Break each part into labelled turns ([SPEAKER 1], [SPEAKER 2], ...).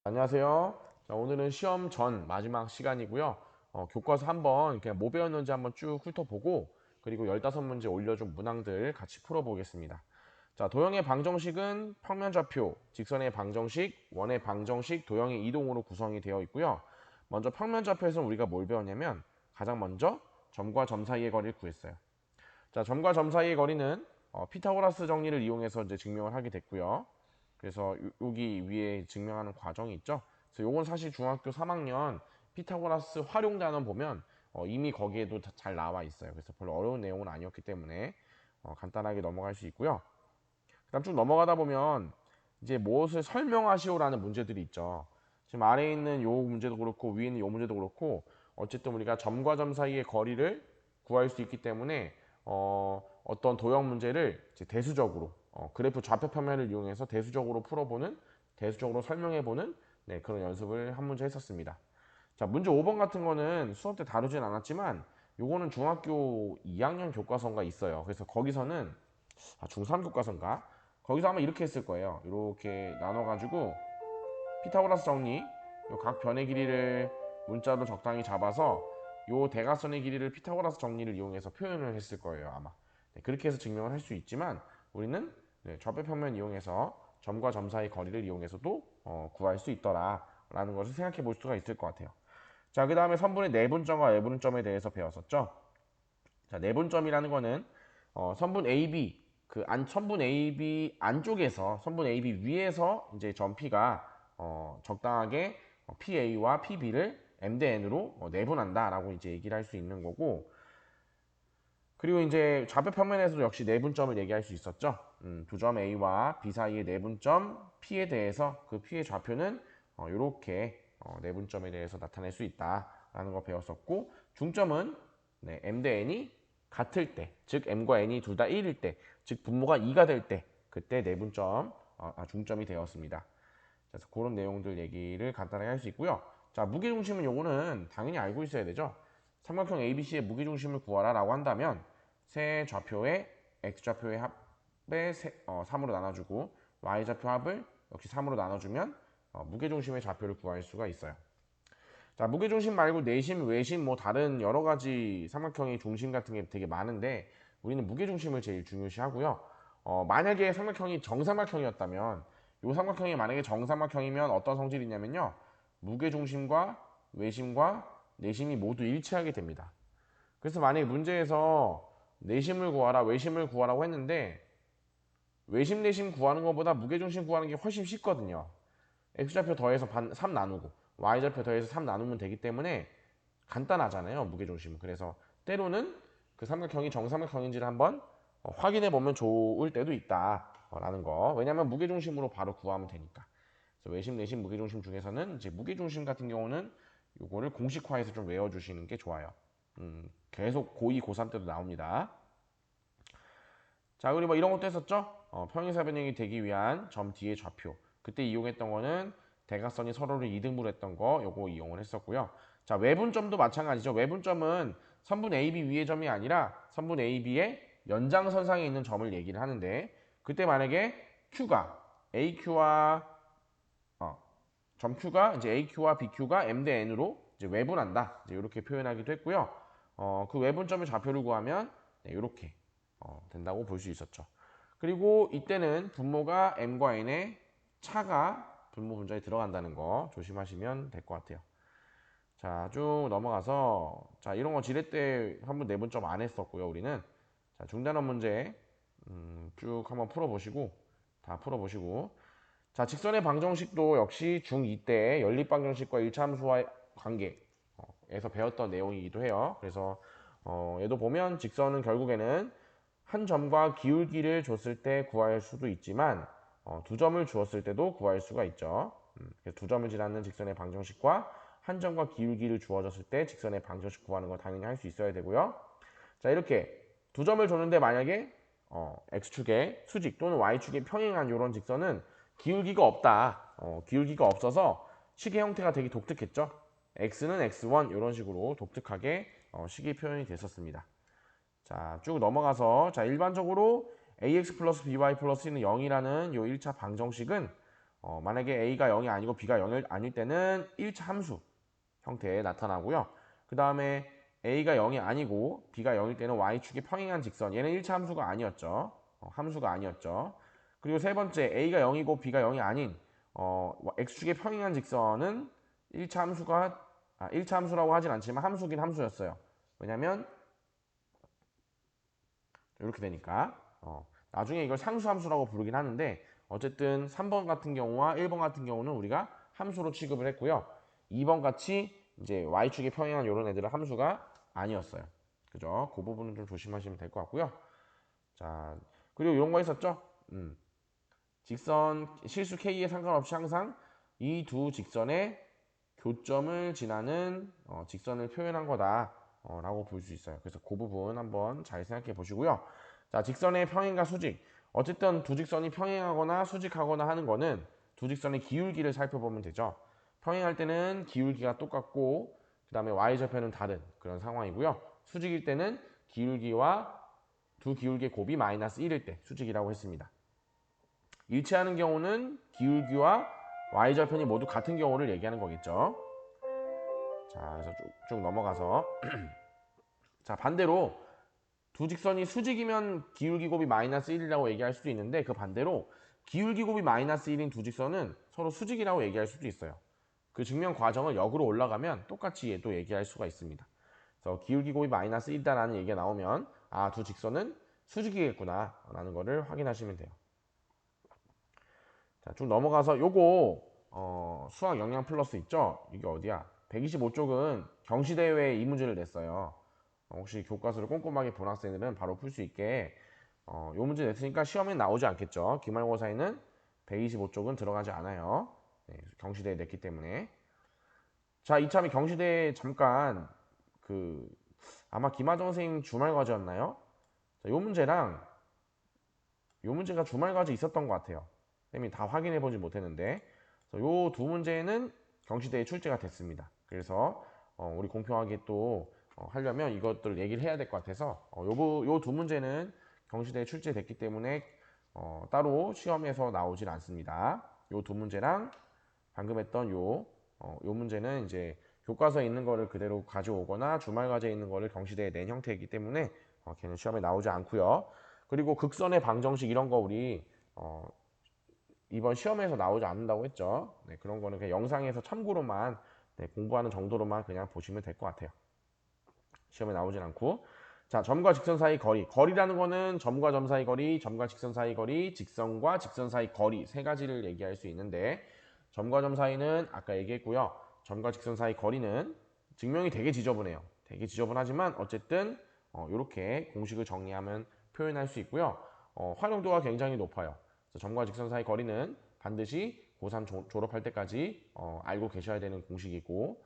[SPEAKER 1] 안녕하세요. 자, 오늘은 시험 전 마지막 시간이고요. 교과서 한번 그냥 뭐 배웠는지 한번 쭉 훑어보고 그리고 15문제 올려준 문항들 같이 풀어보겠습니다. 자, 도형의 방정식은 평면좌표, 직선의 방정식, 원의 방정식, 도형의 이동으로 구성이 되어 있고요. 먼저 평면좌표에서는 우리가 뭘 배웠냐면 가장 먼저 점과 점 사이의 거리를 구했어요. 자, 점과 점 사이의 거리는 피타고라스 정리를 이용해서 이제 증명을 하게 됐고요. 그래서 여기 위에 증명하는 과정이 있죠. 그래서 요건 사실 중학교 3학년 피타고라스 활용단원 보면 이미 거기에도 잘 나와 있어요. 그래서 별로 어려운 내용은 아니었기 때문에 간단하게 넘어갈 수 있고요. 그다음 쭉 넘어가다 보면 이제 무엇을 설명하시오라는 문제들이 있죠. 지금 아래에 있는 요 문제도 그렇고 위에 있는 요 문제도 그렇고 어쨌든 우리가 점과 점 사이의 거리를 구할 수 있기 때문에 어떤 도형 문제를 이제 대수적으로 그래프 좌표 평면을 이용해서 대수적으로 풀어보는 대수적으로 설명해보는 네, 그런 연습을 한 문제 했었습니다. 자, 문제 5번 같은 거는 수업 때 다루진 않았지만 요거는 중학교 2학년 교과서가 있어요. 그래서 거기서는 중3 교과서인가? 거기서 아마 이렇게 했을 거예요. 이렇게 나눠가지고 피타고라스 정리, 요 각 변의 길이를 문자로 적당히 잡아서 요 대각선의 길이를 피타고라스 정리를 이용해서 표현을 했을 거예요, 아마. 네, 그렇게 해서 증명을 할 수 있지만 우리는 네, 좌표 평면 이용해서 점과 점 사이 거리를 이용해서도 구할 수 있더라라는 것을 생각해 볼 수가 있을 것 같아요. 자, 그 다음에 선분의 내분점과 외분점에 대해서 배웠었죠. 자, 내분점이라는 거는 선분 AB 선분 AB 안쪽에서 선분 AB 위에서 이제 점 P가 적당하게 PA와 PB를 M 대 N으로 내분한다라고 이제 얘기를 할 수 있는 거고, 그리고 이제 좌표 평면에서도 역시 내분점을 얘기할 수 있었죠. 두 점 A와 B 사이의 내분점 P에 대해서 그 P의 좌표는 이렇게 내분점에 대해서 나타낼 수 있다라는 거 배웠었고, 중점은 네, M 대 N이 같을 때, 즉 M과 N이 둘 다 1일 때, 즉 분모가 2가 될 때, 그때 내분점, 중점이 되었습니다. 그래서 그런 내용들 얘기를 간단하게 할 수 있고요. 자, 무게중심은 요거는 당연히 알고 있어야 되죠. 삼각형 ABC의 무게중심을 구하라 라고 한다면 세 좌표의 X좌표의 합에 3으로 나눠주고 Y좌표 합을 역시 3으로 나눠주면 무게중심의 좌표를 구할 수가 있어요. 자, 무게중심 말고 내심, 외심 뭐 다른 여러 가지 삼각형의 중심 같은 게 되게 많은데 우리는 무게중심을 제일 중요시하고요. 만약에 삼각형이 정삼각형이었다면 이 삼각형이 만약에 정삼각형이면 어떤 성질이 있냐면요. 무게중심과 외심과 내심이 모두 일치하게 됩니다. 그래서 만약에 문제에서 내심을 구하라, 외심을 구하라고 했는데 외심, 내심 구하는 것보다 무게중심 구하는 게 훨씬 쉽거든요. X좌표 더해서 3 나누고 Y좌표 더해서 3 나누면 되기 때문에 간단하잖아요, 무게중심은. 그래서 때로는 그 삼각형이 정삼각형인지를 한번 확인해 보면 좋을 때도 있다라는 거. 왜냐하면 무게중심으로 바로 구하면 되니까. 그래서 외심, 내심, 무게중심 중에서는 이제 무게중심 같은 경우는 요거를 공식화해서 좀 외워주시는 게 좋아요. 계속 고2, 고3 때도 나옵니다. 자, 그리고 뭐 이런 것도 했었죠? 평행사 변형이 되기 위한 점 D의 좌표. 그때 이용했던 거는 대각선이 서로를 이등분을 했던 거 요거 이용을 했었고요. 자, 외분점도 마찬가지죠. 외분점은 선분 AB 위의 점이 아니라 선분 AB의 연장선상에 있는 점을 얘기를 하는데 그때 만약에 Q가 AQ와 점 Q가 이제 AQ와 BQ가 M 대 N으로 이제 외분한다. 이제 이렇게 표현하기도 했고요. 그 외분점의 좌표를 구하면 네, 이렇게 된다고 볼 수 있었죠. 그리고 이때는 분모가 M과 N의 차가 분모 분자에 들어간다는 거 조심하시면 될 것 같아요. 자, 쭉 넘어가서 자, 이런 거 지뢰 때 한번 내분점 안 했었고요, 우리는. 자, 중단원 문제 쭉 한번 풀어보시고 다 풀어보시고 자, 직선의 방정식도 역시 중2 때 연립방정식과 일차함수와의 관계에서 배웠던 내용이기도 해요. 그래서 얘도 보면 직선은 결국에는 한 점과 기울기를 줬을 때 구할 수도 있지만 두 점을 주었을 때도 구할 수가 있죠. 그래서 두 점을 지나는 직선의 방정식과 한 점과 기울기를 주어졌을 때 직선의 방정식 구하는 거 당연히 할 수 있어야 되고요. 자, 이렇게 두 점을 줬는데 만약에 x축의 수직 또는 y축의 평행한 이런 직선은 기울기가 없다. 기울기가 없어서 식의 형태가 되게 독특했죠. x는 x1 이런 식으로 독특하게 식이 표현이 됐었습니다. 자, 쭉 넘어가서 자, 일반적으로 ax 플러스 by 플러스 는 0이라는 요 1차 방정식은 만약에 A가 0이 아니고 B가 0이 아닐 때는 1차 함수 형태에 나타나고요. 그 다음에 A가 0이 아니고 B가 0일 때는 Y축이 평행한 직선. 얘는 1차 함수가 아니었죠. 함수가 아니었죠. 그리고 세 번째 A가 0이고 B가 0이 아닌 X축의 평행한 직선은 1차 함수가 1차 함수라고 하진 않지만 함수긴 함수였어요. 왜냐면 이렇게 되니까 나중에 이걸 상수함수라고 부르긴 하는데 어쨌든 3번 같은 경우와 1번 같은 경우는 우리가 함수로 취급을 했고요. 2번 같이 이제 y축에 평행한 이런 애들은 함수가 아니었어요. 그죠? 그 부분은 좀 조심하시면 될 것 같고요. 자, 그리고 이런 거 있었죠? 직선 실수 k에 상관없이 항상 이 두 직선의 교점을 지나는 직선을 표현한 거다 라고 볼 수 있어요. 그래서 그 부분 한번 잘 생각해 보시고요. 자, 직선의 평행과 수직. 어쨌든 두 직선이 평행하거나 수직하거나 하는 거는 두 직선의 기울기를 살펴보면 되죠. 평행할 때는 기울기가 똑같고 그 다음에 y절편은 다른 그런 상황이고요. 수직일 때는 기울기와 두 기울기의 곱이 마이너스 1일 때 수직이라고 했습니다. 일치하는 경우는 기울기와 y절편이 모두 같은 경우를 얘기하는 거겠죠. 자, 그래서 쭉 넘어가서 자, 반대로 두 직선이 수직이면 기울기 곱이 마이너스 1이라고 얘기할 수도 있는데 그 반대로 기울기 곱이 마이너스 1인 두 직선은 서로 수직이라고 얘기할 수도 있어요. 그 증명 과정을 역으로 올라가면 똑같이 얘도 얘기할 수가 있습니다. 그래서 기울기 곱이 마이너스 1이다라는 얘기가 나오면 두 직선은 수직이겠구나 라는 거를 확인하시면 돼요. 자, 쭉 넘어가서 요거 수학 영양 플러스 있죠? 이게 어디야? 125쪽은 경시대회에 이 문제를 냈어요. 혹시 교과서를 꼼꼼하게 본 학생들은 바로 풀 수 있게 요 문제 냈으니까 시험에 나오지 않겠죠. 기말고사에는 125쪽은 들어가지 않아요. 네, 경시대회 냈기 때문에. 자, 이참에 경시대회 잠깐 아마 김하정 선생님 주말 과제였나요? 자, 요 문제랑 요 문제가 주말 과제 있었던 것 같아요. 쌤이 다 확인해 보지 못했는데 요 두 문제는 경시대회 출제가 됐습니다. 그래서 우리 공평하게 또 하려면 이것들을 얘기를 해야 될 것 같아서 요 두 문제는 경시대회 출제됐기 때문에 따로 시험에서 나오질 않습니다. 요 두 문제랑 방금 했던 요 문제는 이제 교과서에 있는 거를 그대로 가져오거나 주말 과제에 있는 거를 경시대에 낸 형태이기 때문에 걔는 시험에 나오지 않고요. 그리고 극선의 방정식 이런 거 우리 이번 시험에서 나오지 않는다고 했죠. 네, 그런 거는 그냥 영상에서 참고로만 공부하는 정도로만 그냥 보시면 될 것 같아요. 시험에 나오진 않고. 자, 점과 직선 사이 거리. 거리라는 거는 점과 점 사이 거리, 점과 직선 사이 거리, 직선과 직선 사이 거리 세 가지를 얘기할 수 있는데 점과 점 사이는 아까 얘기했고요. 점과 직선 사이 거리는 증명이 되게 지저분해요. 되게 지저분하지만 어쨌든 이렇게 공식을 정리하면 표현할 수 있고요. 활용도가 굉장히 높아요. 그래서 점과 직선 사이 거리는 반드시 고3 졸업할 때까지 알고 계셔야 되는 공식이고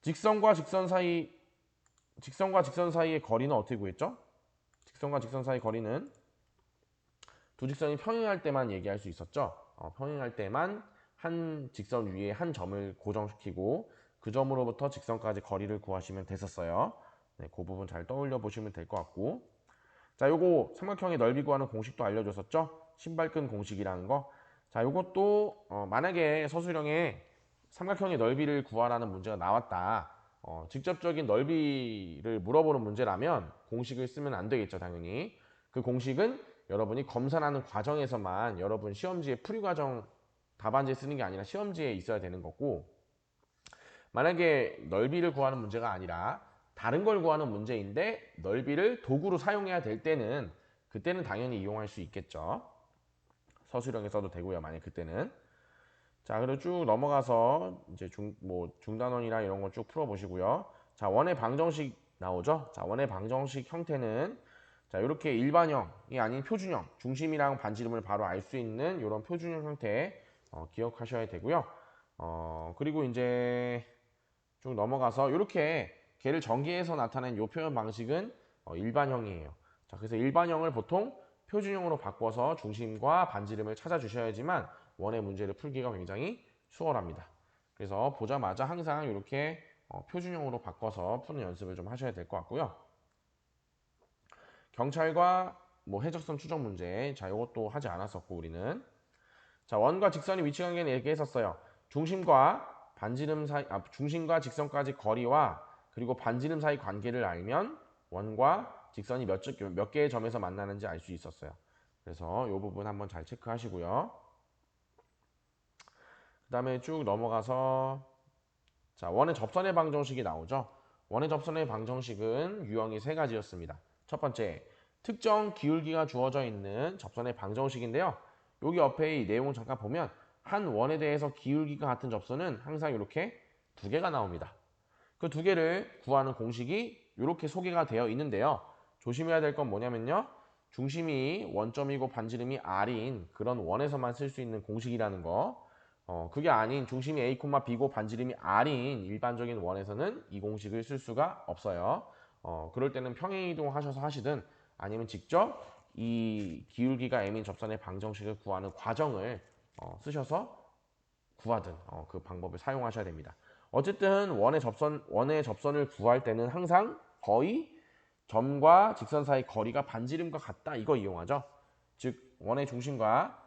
[SPEAKER 1] 직선과 직선 사이의 거리는 어떻게 구했죠? 직선과 직선 사이 거리는 두 직선이 평행할 때만 얘기할 수 있었죠. 평행할 때만 한 직선 위에 한 점을 고정시키고 그 점으로부터 직선까지 거리를 구하시면 됐었어요. 네, 그 부분 잘 떠올려 보시면 될 것 같고 자, 요거 삼각형의 넓이 구하는 공식도 알려줬었죠? 신발끈 공식이라는 거. 자, 요것도 만약에 서술형에 삼각형의 넓이를 구하라는 문제가 나왔다. 직접적인 넓이를 물어보는 문제라면 공식을 쓰면 안 되겠죠, 당연히. 그 공식은 여러분이 검산하는 과정에서만 여러분 시험지에 풀이 과정 답안지에 쓰는 게 아니라 시험지에 있어야 되는 거고 만약에 넓이를 구하는 문제가 아니라 다른 걸 구하는 문제인데 넓이를 도구로 사용해야 될 때는 그때는 당연히 이용할 수 있겠죠. 서술형에 써도 되고요. 만약 그때는. 자, 그리고 쭉 넘어가서 이제 중단원이나 이런 거 쭉 풀어 보시고요. 자, 원의 방정식 나오죠? 자, 원의 방정식 형태는 자, 이렇게 일반형이 아닌 표준형, 중심이랑 반지름을 바로 알 수 있는 이런 표준형 형태 기억하셔야 되고요. 그리고 이제 쭉 넘어가서 이렇게 걔를 전개해서 나타낸 이 표현 방식은 일반형이에요. 자, 그래서 일반형을 보통 표준형으로 바꿔서 중심과 반지름을 찾아주셔야지만 원의 문제를 풀기가 굉장히 수월합니다. 그래서 보자마자 항상 이렇게 표준형으로 바꿔서 푸는 연습을 좀 하셔야 될 것 같고요. 경찰과 해적선 추적 문제, 자, 이것도 하지 않았었고 우리는 자, 원과 직선의 위치 관계는 이렇게 했었어요. 중심과 중심과 직선까지 거리와 그리고 반지름 사이 관계를 알면 원과 직선이 몇 개의 점에서 만나는지 알 수 있었어요. 그래서 이 부분 한번 잘 체크하시고요. 그 다음에 쭉 넘어가서 자, 원의 접선의 방정식이 나오죠. 원의 접선의 방정식은 유형이 세 가지였습니다. 첫 번째, 특정 기울기가 주어져 있는 접선의 방정식인데요. 여기 옆에 이 내용을 잠깐 보면 한 원에 대해서 기울기가 같은 접선은 항상 이렇게 두 개가 나옵니다. 그 두 개를 구하는 공식이 이렇게 소개가 되어 있는데요. 조심해야 될 건 뭐냐면요. 중심이 원점이고 반지름이 R인 그런 원에서만 쓸 수 있는 공식이라는 거. 그게 아닌 중심이 A, B고 반지름이 R인 일반적인 원에서는 이 공식을 쓸 수가 없어요. 그럴 때는 평행이동 하셔서 하시든 아니면 직접 이 기울기가 M인 접선의 방정식을 구하는 과정을 쓰셔서 구하든 그 방법을 사용하셔야 됩니다. 어쨌든 원의 접선을 구할 때는 항상 거의 점과 직선 사이 거리가 반지름과 같다 이거 이용하죠. 즉 원의 중심과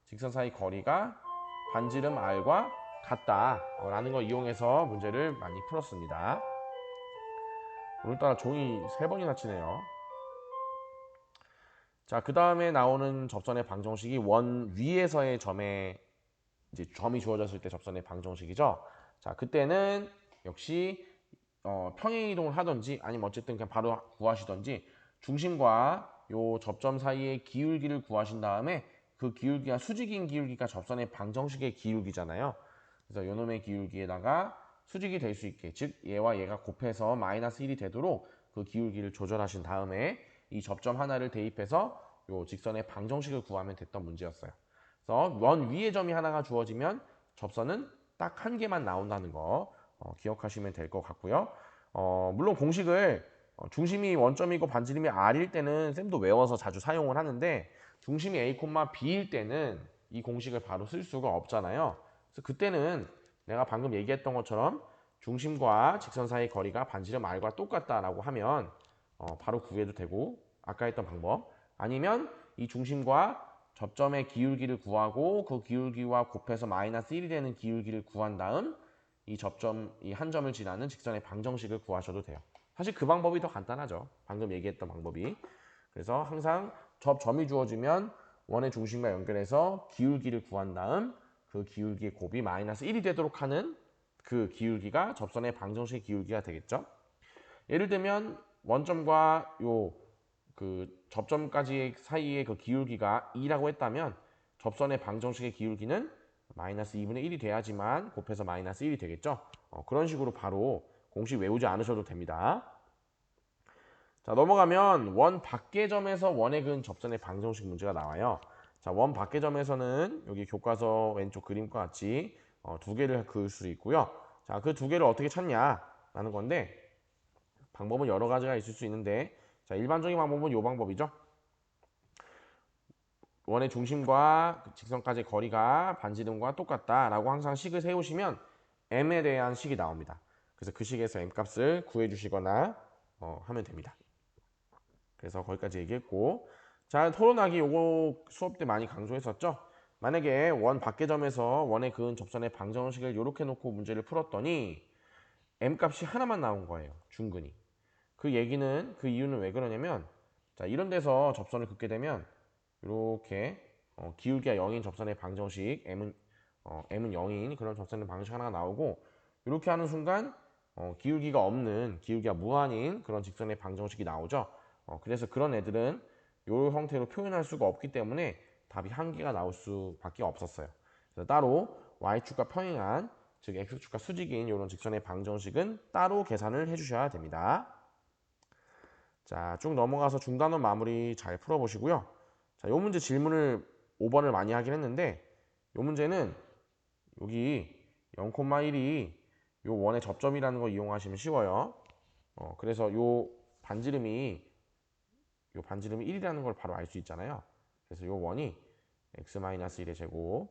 [SPEAKER 1] 직선 사이 거리가 반지름 R과 같다 라는 걸 이용해서 문제를 많이 풀었습니다. 오늘따라 종이 3번이나 치네요. 자, 그 다음에 나오는 접선의 방정식이 원 위에서의 점에 이제 점이 주어졌을 때 접선의 방정식이죠. 자, 그때는 역시 평행 이동을 하든지 아니면 어쨌든 그냥 바로 구하시든지 중심과 요 접점 사이의 기울기를 구하신 다음에 그 기울기가 수직인 기울기가 접선의 방정식의 기울기잖아요. 그래서 요놈의 기울기에다가 수직이 될 수 있게 즉 얘와 얘가 곱해서 마이너스 1이 되도록 그 기울기를 조절하신 다음에 이 접점 하나를 대입해서 요 직선의 방정식을 구하면 됐던 문제였어요. 그래서 원 위에 점이 하나가 주어지면 접선은 딱 한 개만 나온다는 거 기억하시면 될 것 같고요. 물론 공식을 중심이 원점이고 반지름이 R일 때는 쌤도 외워서 자주 사용을 하는데 중심이 A, B일 때는 이 공식을 바로 쓸 수가 없잖아요. 그래서 그때는 내가 방금 얘기했던 것처럼 중심과 직선 사이 거리가 반지름 R과 똑같다라고 하면 바로 구해도 되고 아까 했던 방법 아니면 이 중심과 접점의 기울기를 구하고 그 기울기와 곱해서 마이너스 1이 되는 기울기를 구한 다음 이 한 점을 지나는 직선의 방정식을 구하셔도 돼요. 사실 그 방법이 더 간단하죠. 방금 얘기했던 방법이. 그래서 항상 점이 주어지면 원의 중심과 연결해서 기울기를 구한 다음 그 기울기의 곱이 마이너스 1이 되도록 하는 그 기울기가 접선의 방정식 기울기가 되겠죠. 예를 들면 원점과 그 접점까지 사이의 그 기울기가 2라고 했다면 접선의 방정식의 기울기는 마이너스 2분의 1이 돼야지만 곱해서 마이너스 1이 되겠죠. 그런 식으로 바로 공식 외우지 않으셔도 됩니다. 자, 넘어가면 원 밖의 점에서 원에 그은 접선의 방정식 문제가 나와요. 자, 원 밖의 점에서는 여기 교과서 왼쪽 그림과 같이 두 개를 그을 수 있고요. 자, 그 두 개를 어떻게 찾냐라는 건데 방법은 여러 가지가 있을 수 있는데 자, 일반적인 방법은 이 방법이죠. 원의 중심과 직선까지 거리가 반지름과 똑같다라고 항상 식을 세우시면 m에 대한 식이 나옵니다. 그래서 그 식에서 m 값을 구해주시거나 하면 됩니다. 그래서 거기까지 얘기했고 자, 토론하기 요거 수업 때 많이 강조했었죠. 만약에 원 밖의 점에서 원에 그은 접선의 방정식을 이렇게 놓고 문제를 풀었더니 m 값이 하나만 나온 거예요. 중근이. 그 이유는 왜 그러냐면 자, 이런 데서 접선을 긋게 되면 이렇게 기울기가 0인 접선의 방정식 m은 0인 그런 접선의 방정식 하나가 나오고 이렇게 하는 순간 기울기가 무한인 그런 직선의 방정식이 나오죠. 그래서 그런 애들은 이 형태로 표현할 수가 없기 때문에 답이 한 개가 나올 수밖에 없었어요. 그래서 따로 y축과 평행한 즉 x축과 수직인 이런 직선의 방정식은 따로 계산을 해주셔야 됩니다. 자, 쭉 넘어가서 중단원 마무리 잘 풀어보시고요. 자, 요 문제 질문을 5번을 많이 하긴 했는데 요 문제는 여기 0,1이 요 원의 접점이라는 거 이용하시면 쉬워요. 그래서 요 반지름이 1이라는 걸 바로 알 수 있잖아요. 그래서 요 원이 x-1의 제곱,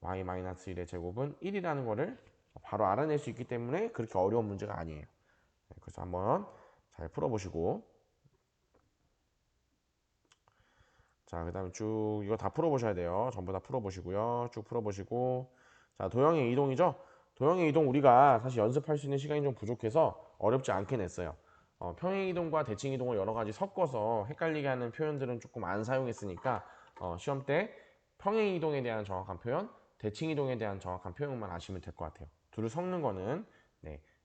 [SPEAKER 1] y-1의 제곱은 1이라는 거를 바로 알아낼 수 있기 때문에 그렇게 어려운 문제가 아니에요. 그래서 한번 잘 풀어보시고 자, 그 다음에 쭉 이거 다 풀어보셔야 돼요. 전부 다 풀어보시고요. 쭉 풀어보시고. 자, 도형의 이동이죠? 도형의 이동 우리가 사실 연습할 수 있는 시간이 좀 부족해서 어렵지 않게 냈어요. 평행 이동과 대칭 이동을 여러 가지 섞어서 헷갈리게 하는 표현들은 조금 안 사용했으니까 시험 때 평행 이동에 대한 정확한 표현, 대칭 이동에 대한 정확한 표현만 아시면 될 것 같아요. 둘을 섞는 거는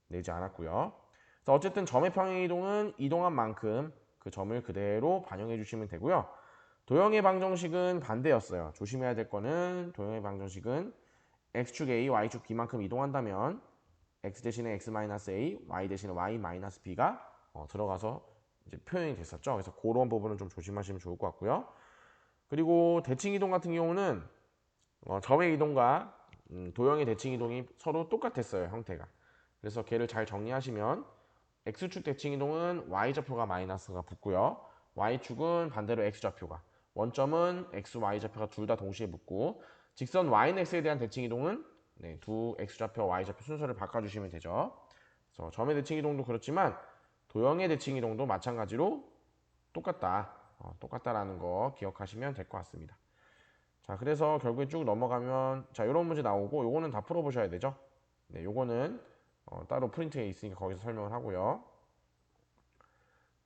[SPEAKER 1] 내지 않았고요. 그래서 어쨌든 점의 평행 이동은 이동한 만큼 그 점을 그대로 반영해 주시면 되고요. 도형의 방정식은 반대였어요. 조심해야 될 거는 도형의 방정식은 x축 a, y축 b만큼 이동한다면 x 대신에 x-a, y 대신에 y-b가 들어가서 이제 표현이 됐었죠. 그래서 그런 부분은 좀 조심하시면 좋을 것 같고요. 그리고 대칭 이동 같은 경우는 점의 이동과 도형의 대칭 이동이 서로 똑같았어요. 형태가. 그래서 걔를 잘 정리하시면 x축 대칭 이동은 y좌표가 마이너스가 붙고요. y축은 반대로 x좌표가. 원점은 x, y좌표가 둘 다 동시에 붙고 직선 y는 x에 대한 대칭 이동은 두 x좌표, y좌표 순서를 바꿔주시면 되죠. 그래서 점의 대칭 이동도 그렇지만 도형의 대칭 이동도 마찬가지로 똑같다. 똑같다라는 거 기억하시면 될 것 같습니다. 자, 그래서 결국에 쭉 넘어가면 자, 이런 문제 나오고 요거는 다 풀어보셔야 되죠. 네, 요거는 따로 프린트에 있으니까 거기서 설명을 하고요.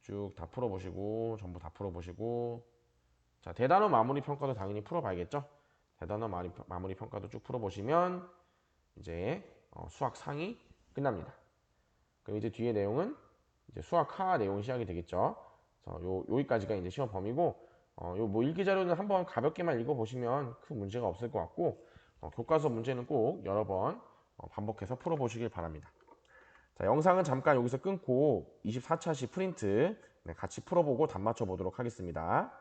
[SPEAKER 1] 쭉 다 풀어보시고 전부 다 풀어보시고 자, 대단원 마무리 평가도 당연히 풀어봐야겠죠. 대단원 마무리 평가도 쭉 풀어보시면 이제 수학 상이 끝납니다. 그럼 이제 뒤에 내용은 이제 수학 하 내용 시작이 되겠죠. 그래서 여기까지가 이제 시험 범위고 요 뭐 일기 자료는 한번 가볍게만 읽어보시면 큰 문제가 없을 것 같고 교과서 문제는 꼭 여러 번 반복해서 풀어보시길 바랍니다. 자, 영상은 잠깐 여기서 끊고 24차시 프린트 같이 풀어보고 답 맞춰 보도록 하겠습니다.